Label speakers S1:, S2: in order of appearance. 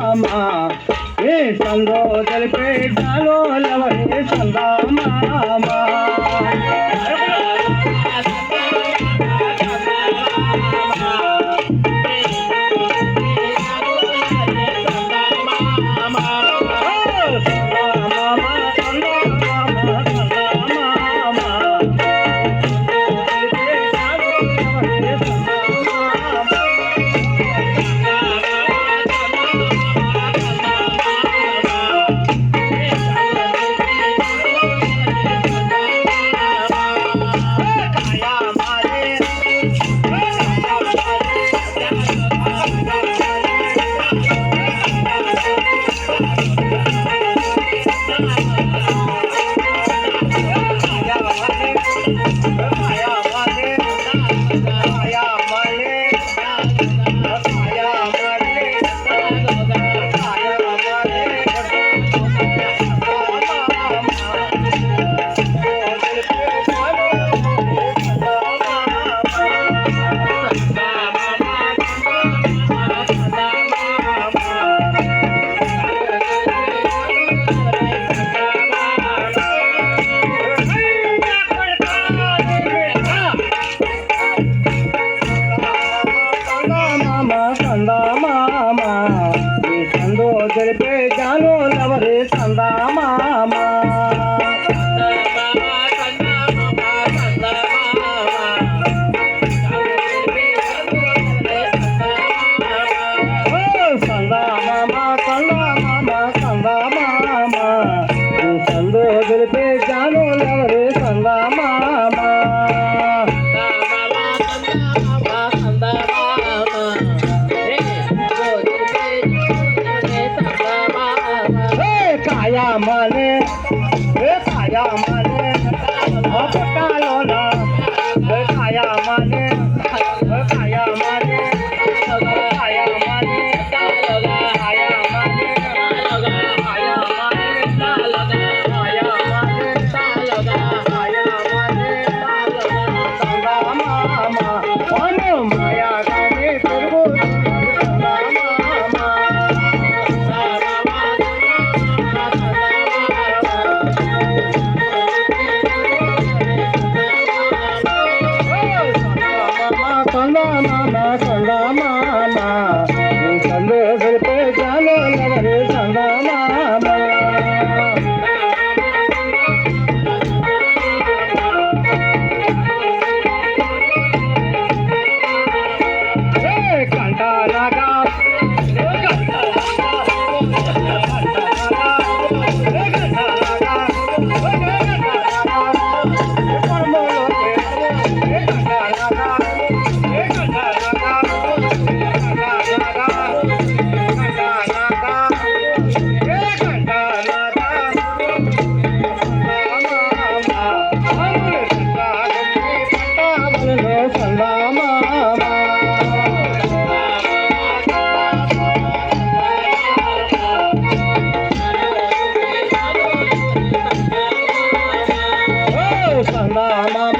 S1: మామ ఏ సందో తెలిపే జాలో లవరే సందా మామ తెలిపే జాను లవరే సందా మామ సందా మామ సందో తెలిపే జాను లవరే సందా మామ కాయా మానే కాయా మానే పట్టాలో నా కాయా మానే కాయా మానే కాయా మానే కాయా మానే మాయా కానీ పెరుగు సందా మామ సందో తెలిపే జాలో లవరే సందా మామ కంటారాగా సందా మామ